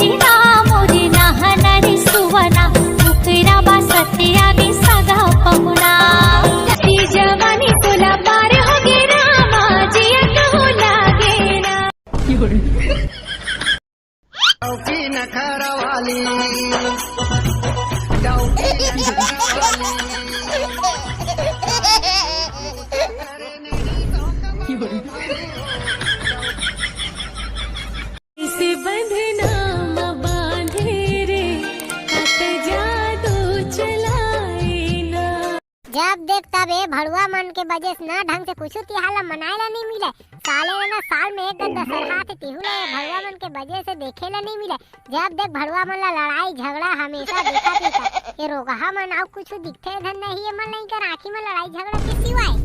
मीना मोरी नाहनरी सुवना उकरा बा सत्या गे सगा पहुना ती जवानी तुला पार हो गे रामा जिया हो लागे ना डौकी नखरा वाली डौकी नखरा इसे बंधना न बांधे रे कत जादू चलाए ना। जब देख तब ए भड़ुआ मन के वजह से ना ढंग से कुछ तिहार मनाएला नहीं मिले। साले ना साल में एक दशहरा थे तिहुला भड़ुआ मन के वजह से देखेला नहीं मिले। जब देख भड़ुआ मन ला लड़ाई झगड़ा हमेशा देखा पीता ये रोगहा मन आउ कुछ दिखते धन नहीं मन नहीं कर आखी में लड़ाई झगड़ा के सिवाय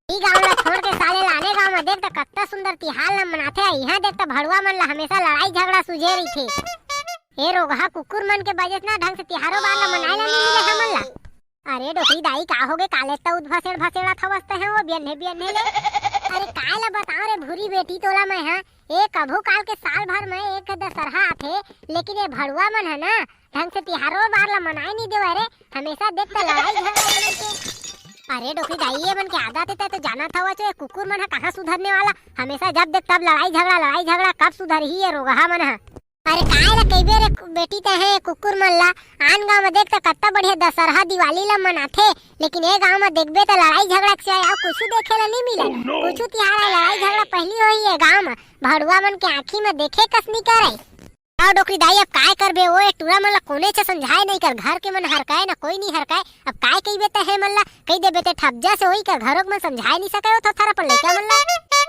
ई गांव ला छोड़ के साले लाने गांव में देख त कत्ता सुंदर तिहार ला मनाथे। यहाँ देख त भड़ुआ मन ला हमेशा लड़ाई झगड़ा सुझे रही थे। ये रोगहा कुकुर मन के वजह से ना ढंग से तिहारों बार ला मनाएला नहीं मिले हमन ला। अरे डोकरी दाई का होगे काले तो उद्भसेड़ भसेड़ा थवस्ते हैं वो बियन्हे बियन्हे ले। अरे काय ला बताओ रे भूरी बेटी तोला मैं हां ए कभू काल के साल भर में एक दशहरा आथे लेकिन ये भड़ुआ मन है ना ढंग से तिहारों बार ला मनाई नहीं देवा रे हमेशा देखता लड़ाई झगड़ा के। अरे डोकरी दाई ये मन के आदत है तो जाना था वो जो कुकुर मन है कहाँ सुधरने वाला हमेशा जब देख तब लड़ाई झगड़ा कब सुधर ही ये रोगहा मन है। अरे काय ला कई बेर बेटी ते है कुकुर मन ला आन गांव में देखता कत्ता बढ़िया दशहरा दिवाली ला मनाथे लेकिन ए गांव में देखबे तो लड़ाई झगड़ा के सिवाय कुछ देखेला नहीं मिले। कुछ तिहार लड़ाई झगड़ा पहली होई है गांव में भड़ुआ मन के आँखी में देखे कसनी करे। आओ डोकरी दाई अब काय करबे वो टूरा मन ला कोने से समझाए नहीं कर घर के मन हरकाए ना कोई नहीं हरकाए अब काय कही बेते है मन ला कही दे बेटे ठपजा से होई कर घरों में समझाए नहीं सके तो थारा पर लइका मन ला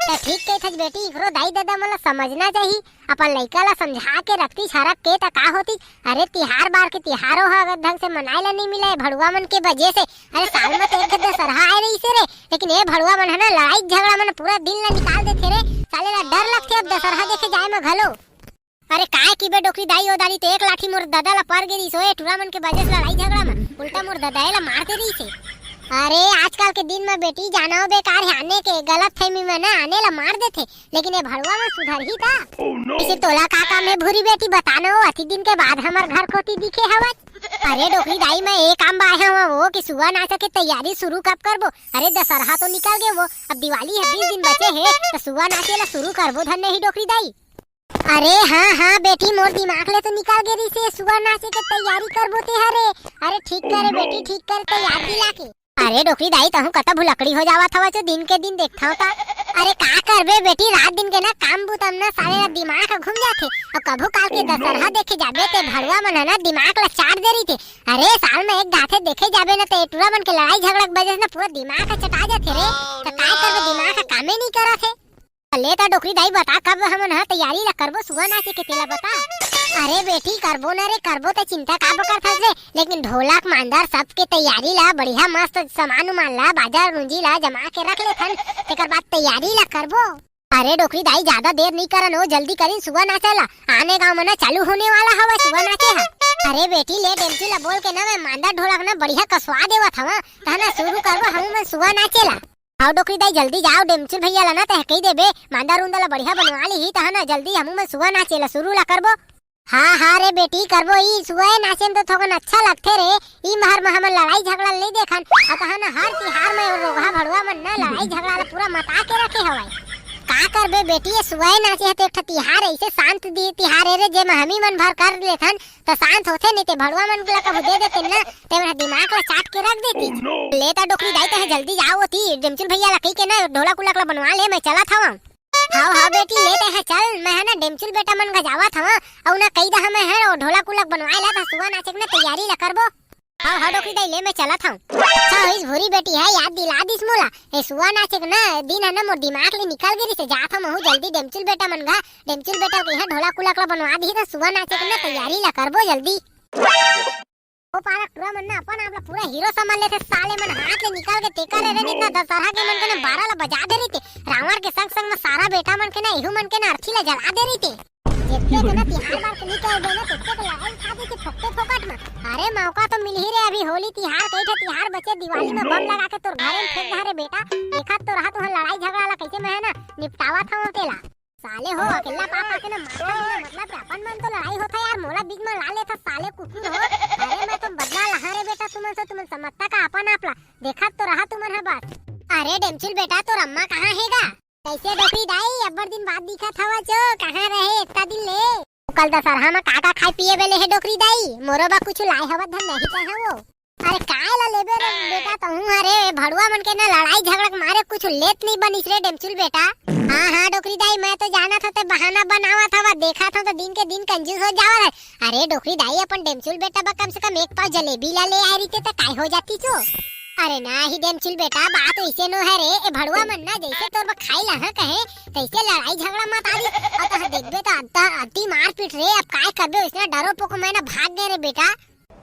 तो ठीक कही थज बेटी इकरो दाई दादा मन ला समझना चाहिए अपन लइका ला समझा के रखती छरक के त का होती। अरे तिहार बार के तिहारों हा अगर ढंग से मनाएला नहीं मिले भड़ुआ मन के वजह से। अरे साल में तो एक दशहरा आए रही से रे लेकिन ये भड़ुआ मन है ना लड़ाई झगड़ा मन पूरा दिन ला निकाल देते रे साले ला डर लगते अब दशहरा देखे जाए में घलो। अरे काय की बे डोकरी दाई ओ दादी तो एक लाठी मोर दादा ला पर गिरी सोए टूरा मन के वजह से लड़ाई झगड़ा में उल्टा मोर दादा ला मारते रही से। अरे आजकल के दिन में बेटी जाना बेकार है आने के गलत फहमी में ना आने ला मार देते लेकिन ये भड़ुआ में सुधर ही था। इसे तोला काका में भूरी बेटी बताना हो अति दिन के बाद हमार घर खोती दिखे हवा। अरे डोकरी दाई मैं एक काम बाहे हुआ वो कि सुबह नाचा के तैयारी शुरू कब करबो। अरे दशहरा तो निकल गए वो अब दिवाली है 20 दिन बचे है तो सुबह नाचे ला शुरू करबो धन नहीं डोकरी दाई। अरे हाँ बेटी मोर दिमाग ले तो निकाल गई से सुबह नाचे के तैयारी करबो ते हरे। अरे ठीक करे बेटी ठीक करे तैयार दिला के। अरे डोकरी दाई तहु कता भुलकड़ी हो जावा था जो दिन के दिन देखता होता। अरे का करबे बेटी रात दिन के ना काम बुतम ना सारे दिमाग घूम जाते और कभू काल के दशहरा देखे जाबे ते भड़ुआ मन ना दिमाग ला चाट दे रही थे। अरे साल में एक गाथे देखे जाबे ना ते टूरा मन के लड़ाई झगड़ा के वजह से ना पूरा दिमाग चटा जाते रे तो काय करबे दिमाग का कामे नहीं करा थे। लेता डोकरी दाई बता कब हम ना तैयारी ला करबो सुबह नाचे के तेला बता। अरे बेटी करबो ना रे करबो तो चिंता का करत हस रे लेकिन ढोलक मांदर सब के तैयारी ला बढ़िया मस्त सामान उमान ला बाजार रुंजी ला जमा के रख ले थन तेकर बाद तैयारी ला करबो। अरे डोकरी दाई ज्यादा देर नहीं करन हो जल्दी करी सुबह नाचे ला आने गांव में ना चालू होने वाला हवा सुबह नाचे है। अरे बेटी ले डेमची ला बोल के ना मैं मांदर ढोलक ना बढ़िया कसवा देवत हवा तना शुरू करबो हम मैं सुबह नाचे ला। आओ डोकरी दाई जल्दी जाओ डेमचुल भैया ला ना तह कही देबे मांदा रुंदा ला बढ़िया बनवा ली ही तहना जल्दी हमू में सुबह नाचे ला शुरू ला करबो। हाँ रे बेटी करबो ई सुबह नाचे तो थोकन अच्छा लगते रे ई महर में हम लड़ाई झगड़ा ले देखन अतहना हर तिहार में रोगा भड़ुआ मन ना लड़ाई झगड़ा ला पूरा मता के रखे हवाई। का करबे बेटी ये सुबह नाचे है तो एक तिहार ऐसे शांत दी तिहार रे जे हमी मन भर कर लेथन तो शांत होते नहीं ते भड़ुआ मन ला कब दे देते ना ते मेरा दिमाग ला चाट के रख देती। लेता डोकरी दाई तो जल्दी जाओ होती डेमचुल भैया ला कही के ना ढोलक उलक ला बनवा ले मैं चला था। हाँ बेटी लेते हैं चल मैं है ना डेमचुल बेटा मन गजावा था और ना कई दहा मैं है ढोलक उलक बनवाए ला था सुबह नाचे ना तैयारी ला करबो। हाँ डोकरी दाई ले मैं चला था। अच्छा इस भूरी बेटी है याद दिला दिस मोला ए सुबह नाचे ना दिन है ना मोर दिमाग ले निकल गई से जात हम जल्दी डेमचुल बेटा मन गा डेमचुल बेटा के ढोलक उलक ला बनवा दी तो सुबह नाचे ना तैयारी ला करबो जल्दी। ओ पारा टूरा मन ना अपन आपला पूरा हीरो समझ लेते साले मन हाथ ले निकाल के टेका रे रे इतना दशहरा के मन के ना 12 ला बजा दे रही थे रावण के संग संग में सारा बेटा मन के ना इहू मन के ना अर्थी ला जला दे रही थे। जितने के ना तिहार बार के निकल गए ना तितने के लड़ाई खा दी थी फोकटे फोकट में। अरे मौका तो मिल ही रे अभी होली तिहार कई थे तिहार बचे दिवाली में बम लगा के तोर घरे में फेंक दे रे बेटा देखा तो रहा तो लड़ाई झगड़ा ला कैसे मैं है ना निपटावा था तेला साले हो अकेला पापा के ना मारता मतलब अपन मन तो लड़ाई होता यार बीच में ला लेता साले कुकुर हो। अरे मैं तुम बदला लहा रे बेटा तुमन से, तुमन समझता का अपन आपला देखा तो रहा तुमन है बात। अरे डेमचुल बेटा तो अम्मा कहाँ हैगा? कैसे डोकरी दाई अब्बर दिन बाद दिखा था जो कहाँ रहे इतना दिन ले? कल दशहरा में काका खाए पिए बेले है डोकरी दाई, मोरो बा कुछ लाए हवा धन नहीं कहा वो। अरे काय ला लेबे रे बेटा कहूँ? अरे भड़ुआ मन के ना लड़ाई झगड़ा के मारे कुछ लेत नहीं बनिस रे डेमचुल बेटा। हाँ डोकरी दाई मैं तो जाना था ते बहाना बनावा था, देखा था तो दिन के दिन कंजूस हो जावा है। अरे डोकरी दाई अपन डेमचुल बेटा बा कम से कम एक पाव जलेबी ला ले आई रही तो काय हो जाती चो? अरे ना ही डेमचुल बेटा बात वैसे नो है रे, ए भड़ुआ मन ना जैसे तोर बा खाई लहा कहे तैसे लड़ाई झगड़ा मत आदी। अब तो देखबे तो अति मार पीट रे, अब काय करबे उसने डरो पोको मैं ना भाग गए रे बेटा।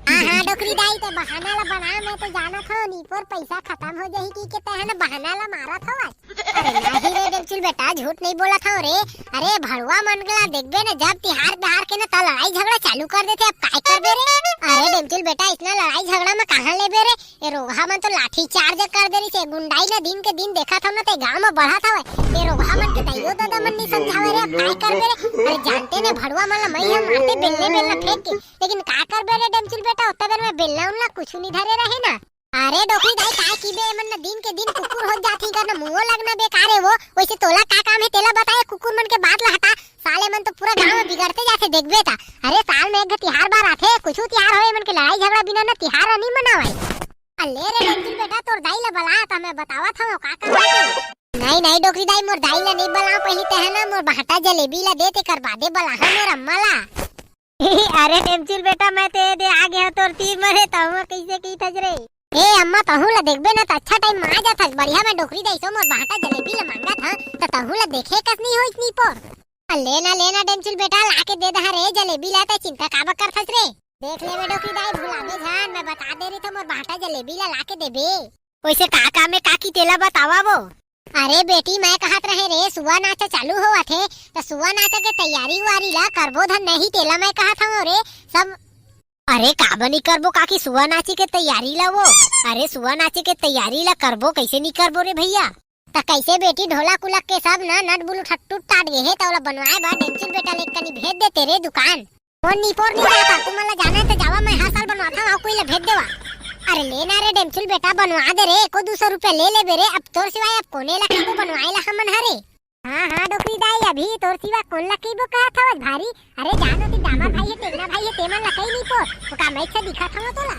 हाँ डोकरी दाई तो बहाना ला बना, मैं तो जाना था नीपोर पैसा खत्म हो जाही की के तहन बहाना ला मारा था आज। अरे नहीं रे डेमचुल बेटा झूठ नहीं बोला था रे। अरे भड़ुआ मन गला देखबे ना जब तिहार बिहार के ना तो लड़ाई झगड़ा चालू कर देते, अब काय करबे रे? अरे डेमचुल बेटा इतना लड़ाई झगड़ा में कहाँ लेबे रे? ये रोहा मन तो लाठी चार्ज कर दे रही से, गुंडाई ना दिन के दिन देखा था ना ते गांव में बढ़ा था। ये रोहा मन के तैयो दादा मन नहीं समझावे रे, अब काय करबे रे? अरे जानते ने भड़ुआ मन ला मैं हम मारते बेलने बेलना फेंक के, लेकिन का करबे रे डेमचुल बेटा उतना देर में बेलना उनला कुछ नहीं धरे रहे ना। अरे डोकरी दाई काय कीबे मन ना दिन के दिन कुकुर हो जाती करना मुंह लगना बेकार है वो। वैसे तोला का काम है तेला बताए कुकुर मन के बात ला हटा, साले मन तो पूरा गांव में बिगड़ते जाते देखबे ता। अरे साल में एक तिहार बार आथे, कुछ तिहार होए मन के लड़ाई झगड़ा बिना ना तिहार नहीं मनावाई। अल्ले रे डेमचुल बेटा तोर दाई ला बला ता मैं बतावा था का काम। नहीं डोकरी दाई मोर दाई ला नहीं बला, पहली तहना मोर बाटा जलेबी ला दे ते कर बादे बला है मोर अम्मा ला। अरे डेमचुल बेटा मैं ते दे आ गया तोर तीर मरे तहुआ कैसे की थज रे? ए अम्मा तहु ला देखबे ना तो अच्छा टाइम आ जात हस, बढ़िया मैं डोकरी दाई सो मोर बाटा जलेबी ला मांगा था तो तहु ला देखे कस नहीं हो इतनी पर। लेना डेमचुल बेटा लाके दे दहा रे जलेबी ला, तो चिंता काबा कर थस रे? देख ले डोकरी दाई भुलावे जान, मैं बता दे रही था मोर बाटा जलेबी ला लाके देबे। वैसे काका में काकी तेला बतावा वो। अरे बेटी मैं कहत रहे रे सुआ नाचा चालू हुआ थे तो सुआ नाचा के तैयारी वारी ला करबो धन नहीं तेला मैं कहा था रे सब। अरे काबा नहीं करबो काकी सुआ नाची के तैयारी ला वो? अरे सुआ नाची के तैयारी ला करबो कैसे नहीं करबो रे भैया? तो कैसे बेटी ढोला कुलक के सब ना नट बुलू ठट्टू टाट गए है तो वाला बनवाए बा डेमचुल बेटा ले कनी भेज दे तेरे दुकान। वो नीपोर नहीं जाता तुम्हारा जाना है तो जावा, मैं हर साल बनवाता हूं कोई ला भेज देवा। अरे लेना रे डेमचुल बेटा बनवा दे रे, को 200 रुपए ले ले बेरे, अब तोर सिवाय अब कोने ला को बनवाए ला हमन हरे। हाँ डोकरी दाई अभी तोर सिवा कौन ला की बो कहा था भारी? अरे जानो ती दामाद भाई है टेगना भाई है तेमन ला कई नहीं पो तो का मैं से दिखा था तोला।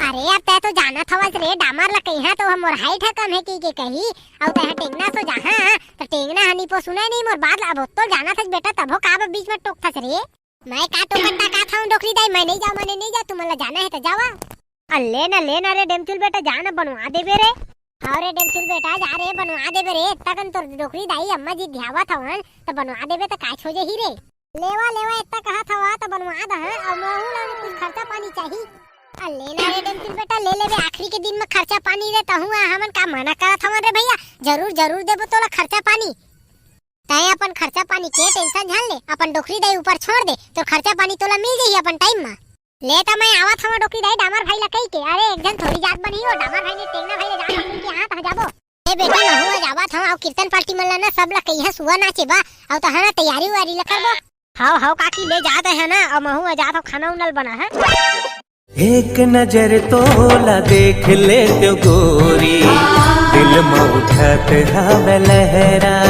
अरे अब तै तो जाना था रे डामर ला कहीं तो हम मोर हाइट है कम है की कही और तै टेंगना सो जहां तो टेंगना हनी पो सुना नहीं मोर बात अब तो जाना था बेटा तबो का बीच में टोक था रे। मैं का टोकटा का था डोकरी दाई, मैं नहीं जाऊं मैंने नहीं जा, तुम्हारा जाना है तो जावा। लेना रे डेमचुल बेटा जाना बनवा दे बेरे। हाँ रे डेमचुल बेटा जा रे बनवा दे बेरे, तकन तो डोकरी दाई अम्मा जी ध्यावा था तो बनवा देबे तो काछ हो जाही रे। लेवा इतना कहा था तो बनवा द और महू ला कुछ खर्चा पानी चाहिए। लेना रे डेमचुल बेटा ले लेबे, आखिरी के दिन में खर्चा पानी रे तहु हमन का मना करत हवन रे भैया, जरूर देबो तोला खर्चा पानी। तय अपन खर्चा पानी के टेंशन झाल ले, अपन डोकरी दाई ऊपर छोड़ दे तो खर्चा पानी तोला मिल जाही अपन टाइम में। लेता मैं आवत हवा डोकरी दाई डामर भाई ला कही के, अरे एक जन थोड़ी जात बनी हो डामर भाई ने टेंगना भाई ले जान अपन के हाथ जाबो। ए बेटा न हुआ जावत हम और कीर्तन पार्टी मन ला ना सब ला कहिया सुआ नाचे बा और तहना तैयारी वारी ला करबो। हां काकी ले जात है ना और महू जात हो खाना उनल बना है। एक नजर तोला देख ले तो गोरी, दिल में उठत हवे लहरा।